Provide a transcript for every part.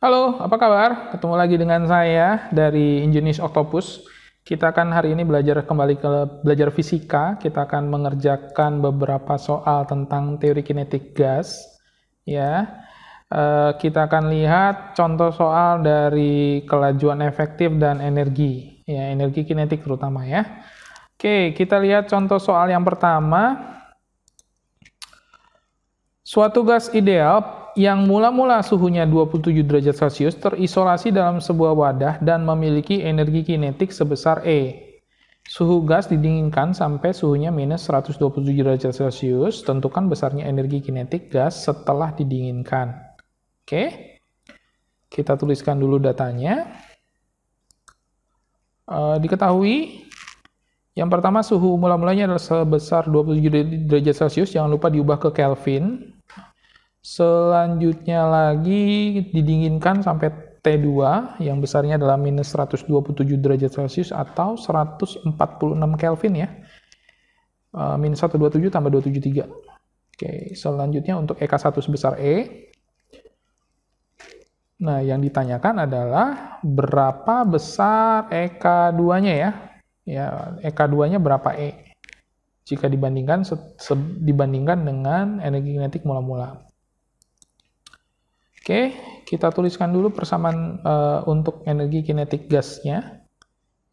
Halo, apa kabar? Ketemu lagi dengan saya dari Injenis Octopus. Kita akan hari ini kembali ke belajar fisika. Kita akan mengerjakan beberapa soal tentang teori kinetik gas. Ya, kita akan lihat contoh soal dari kelajuan efektif dan energi. Ya, energi kinetik terutama ya. Oke, kita lihat contoh soal yang pertama. Suatu gas ideal yang mula-mula suhunya 27 derajat Celcius terisolasi dalam sebuah wadah dan memiliki energi kinetik sebesar E. Suhu gas didinginkan sampai suhunya minus 127 derajat Celcius. Tentukan besarnya energi kinetik gas setelah didinginkan. Oke, kita tuliskan dulu datanya. Diketahui yang pertama suhu mula-mulanya adalah sebesar 27 derajat Celcius. Jangan lupa diubah ke Kelvin. Selanjutnya lagi didinginkan sampai T2 yang besarnya adalah minus 127 derajat Celcius atau 146 Kelvin ya. Minus 127 tambah 273. Oke, selanjutnya untuk EK1 sebesar E. Nah, yang ditanyakan adalah berapa besar EK2-nya ya. Ya, EK2-nya berapa E? Jika dibandingkan dengan energi kinetik mula-mula. Oke, kita tuliskan dulu persamaan untuk energi kinetik gasnya.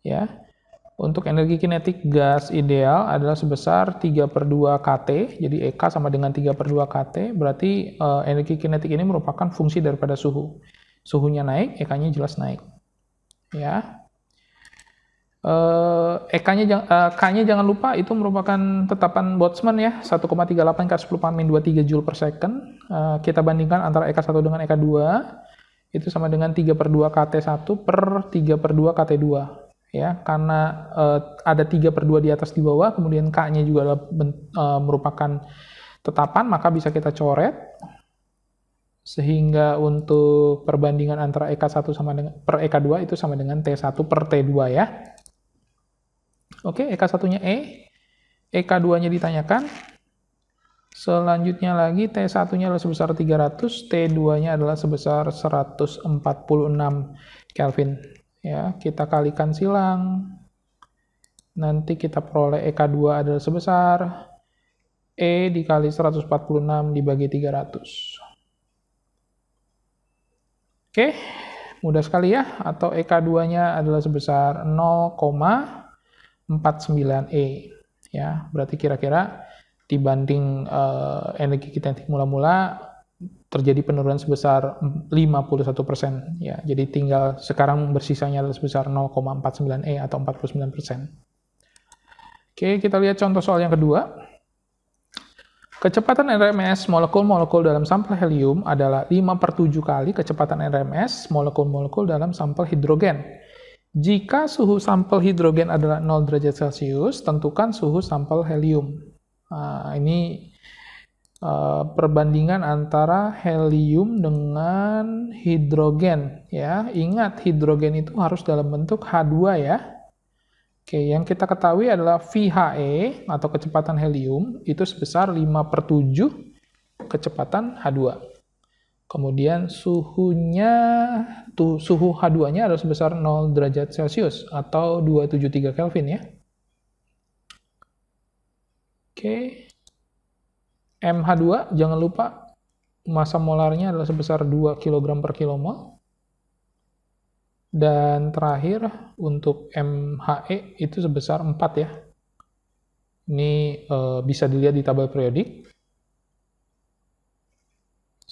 Ya, untuk energi kinetik gas ideal adalah sebesar 3/2 kT. Jadi EK sama dengan 3/2 kT. Berarti energi kinetik ini merupakan fungsi daripada suhu. Suhunya naik, EK-nya jelas naik. Ya. K-nya jangan lupa itu merupakan tetapan Boltzmann ya, 1,38 × 10⁻23 Joule per second. Kita bandingkan antara EK1 dengan EK2, itu sama dengan 3/2 kT1 per 3/2 kT2. Ya, karena ada 3/2 di atas di bawah, kemudian K-nya juga merupakan tetapan, maka bisa kita coret. Sehingga untuk perbandingan antara EK1 sama dengan per EK2 itu sama dengan T1 per T2 ya. Oke, EK1-nya E, EK2-nya ditanyakan. Selanjutnya lagi T1-nya adalah sebesar 300, T2-nya adalah sebesar 146 Kelvin. Ya, kita kalikan silang. Nanti kita peroleh EK2 adalah sebesar E dikali 146 dibagi 300. Oke, mudah sekali ya. Atau EK2-nya adalah sebesar 0,49 E. Ya, berarti kira-kira dibanding energi kinetik mula-mula terjadi penurunan sebesar 51%. Ya, jadi tinggal sekarang bersisanya adalah sebesar 0,49 E atau 49%. Oke, kita lihat contoh soal yang kedua. Kecepatan RMS molekul-molekul dalam sampel helium adalah 5/7 kali kecepatan RMS molekul-molekul dalam sampel hidrogen. Jika suhu sampel hidrogen adalah 0 derajat Celcius, tentukan suhu sampel helium. Nah, ini perbandingan antara helium dengan hidrogen. Ya, ingat hidrogen itu harus dalam bentuk H2 ya. Oke, yang kita ketahui adalah VHE atau kecepatan helium itu sebesar 5/7 kecepatan H2. Kemudian suhu H2-nya adalah sebesar 0 derajat Celcius atau 273 Kelvin ya. Oke. MH2 jangan lupa massa molarnya adalah sebesar 2 kg per kilomol. Dan terakhir untuk MHE itu sebesar 4 ya. Ini bisa dilihat di tabel periodik.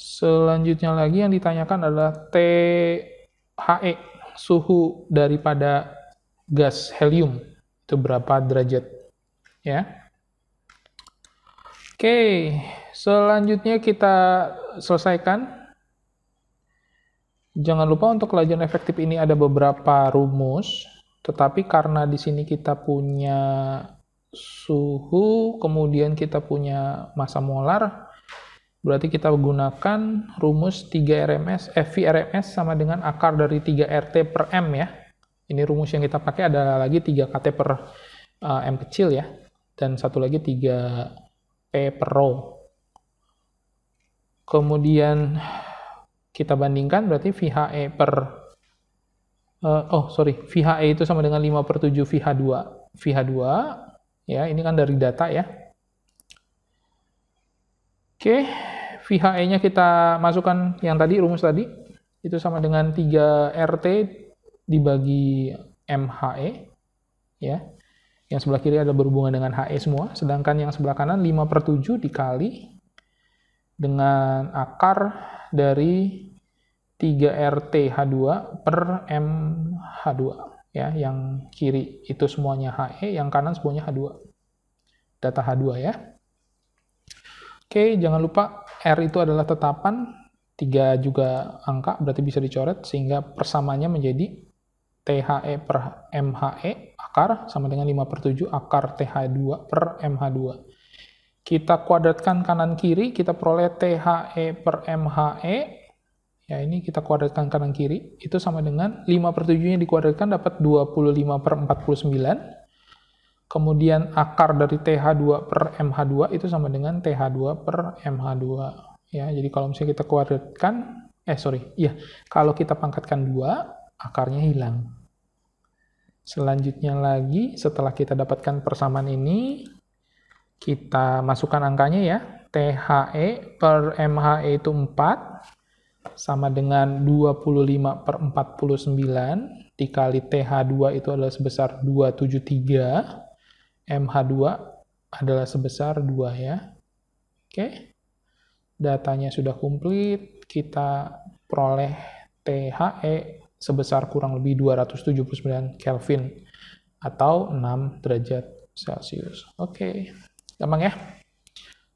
Selanjutnya lagi yang ditanyakan adalah THE, suhu daripada gas helium. Itu berapa derajat ya. Oke, selanjutnya kita selesaikan. Jangan lupa untuk kelajuan efektif ini ada beberapa rumus, tetapi karena di sini kita punya suhu, kemudian kita punya massa molar, berarti kita gunakan rumus 3 RMS sama dengan akar dari 3 RT per M ya. Ini rumus yang kita pakai adalah lagi 3 KT per M kecil ya, dan satu lagi 3 P per rho. Kemudian kita bandingkan berarti VHE per VHE itu sama dengan 5/7 VH2 ya, ini kan dari data ya. Oke, VHE-nya kita masukkan yang tadi, rumus tadi, itu sama dengan 3 RT dibagi MHE ya. Yang sebelah kiri ada berhubungan dengan HE semua, sedangkan yang sebelah kanan 5/7 dikali dengan akar dari 3 RT/H2 per MH2 ya, yang kiri itu semuanya HE, yang kanan semuanya H2. Data H2 ya. Oke, jangan lupa R itu adalah tetapan, 3 juga angka, berarti bisa dicoret sehingga persamaannya menjadi THE per MHE akar sama dengan 5/7 akar TH2 per MH2. Kita kuadratkan kanan kiri, kita peroleh THE per MHE. Ya, ini kita kuadratkan kanan kiri, itu sama dengan 5/7-nya dikuadratkan dapat 25/49. Kemudian akar dari TH2 per MH2 itu sama dengan TH2 per MH2. Ya, jadi kalau misalnya kita kuadratkan, kalau kita pangkatkan 2, akarnya hilang. Selanjutnya lagi, setelah kita dapatkan persamaan ini, kita masukkan angkanya ya. THE per MHE itu 4, sama dengan 25/49, dikali TH2 itu adalah sebesar 273, MH2 adalah sebesar 2 ya. Oke, datanya sudah komplit, kita peroleh THE sebesar kurang lebih 279 Kelvin atau 6 derajat Celcius. Oke, gampang ya.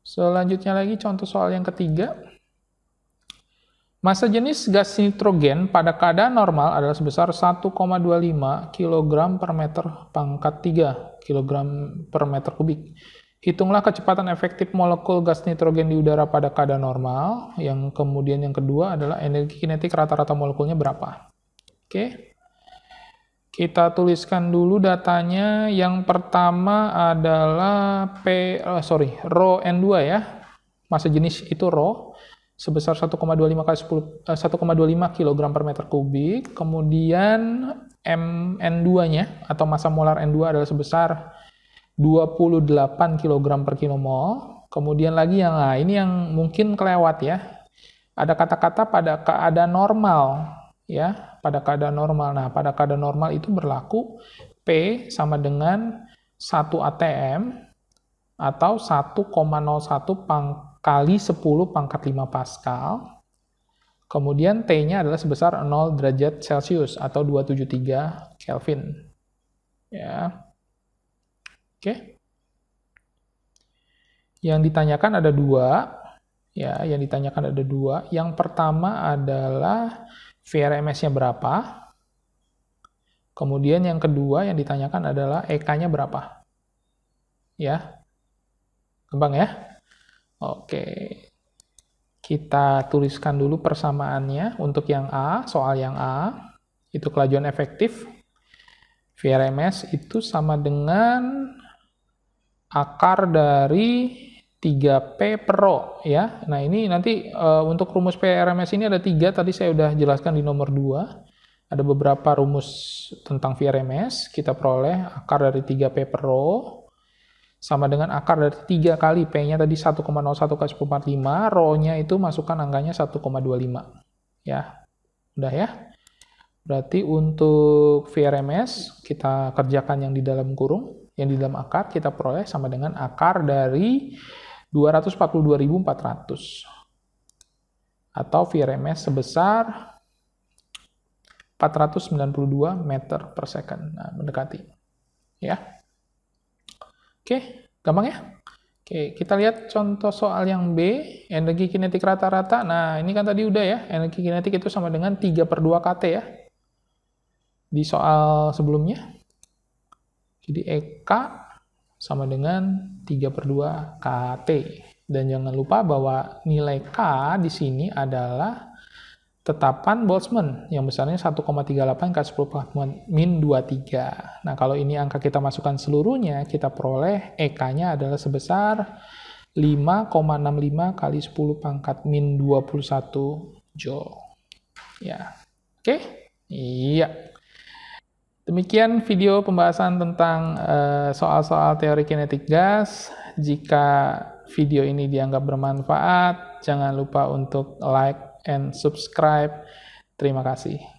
Selanjutnya lagi contoh soal yang ketiga. Massa jenis gas nitrogen pada keadaan normal adalah sebesar 1,25 kg per meter pangkat 3 kg per meter kubik. Hitunglah kecepatan efektif molekul gas nitrogen di udara pada keadaan normal. Yang kemudian yang kedua adalah energi kinetik rata-rata molekulnya berapa. Oke. Kita tuliskan dulu datanya. Yang pertama adalah rho N2 ya. Massa jenis itu rho sebesar 1,25 kg per meter kubik. Kemudian Mn2-nya atau massa molar N2 adalah sebesar 28 kg per kinomol. Kemudian lagi ini yang mungkin kelewat ya. Ada kata-kata pada keadaan normal ya, pada keadaan normal. Nah, pada keadaan normal itu berlaku P sama dengan 1 atm atau 1,01 kali 10 pangkat 5 Pascal. Kemudian T-nya adalah sebesar 0 derajat Celcius atau 273 Kelvin. Ya. Oke. Yang ditanyakan ada 2. Ya, yang ditanyakan ada 2. Yang pertama adalah VRMS-nya berapa? Kemudian yang kedua yang ditanyakan adalah EK-nya berapa? Ya. Gampang ya? Oke, kita tuliskan dulu persamaannya. Untuk yang A, soal yang A, itu kelajuan efektif. VRMS itu sama dengan akar dari 3P per rho. Ya. Nah, ini nanti untuk rumus VRMS ini ada 3, tadi saya sudah jelaskan di nomor 2. Ada beberapa rumus tentang VRMS. Kita peroleh akar dari 3P per rho sama dengan akar dari 3 kali P-nya tadi 1,01 kali 10/45, rho-nya itu masukkan angkanya 1,25. Ya, udah ya. Berarti untuk VRMS, kita kerjakan yang di dalam kurung, yang di dalam akar, kita peroleh sama dengan akar dari 242.400. Atau VRMS sebesar 492 meter per second. Nah, mendekati. Ya. Oke, gampang ya? Oke, kita lihat contoh soal yang B, energi kinetik rata-rata. Nah, ini kan tadi udah ya, energi kinetik itu sama dengan 3/2 kT ya. Di soal sebelumnya. Jadi EK sama dengan 3/2 kT. Dan jangan lupa bahwa nilai K di sini adalah tetapan Boltzmann yang besarnya 1,38 kali 10⁻²3. Nah, kalau ini angka kita masukkan seluruhnya, kita peroleh EK-nya adalah sebesar 5,65 kali 10⁻²1 Joule. Ya, oke? Iya. Demikian video pembahasan tentang soal-soal teori kinetik gas. Jika video ini dianggap bermanfaat, jangan lupa untuk like and subscribe. Terima kasih.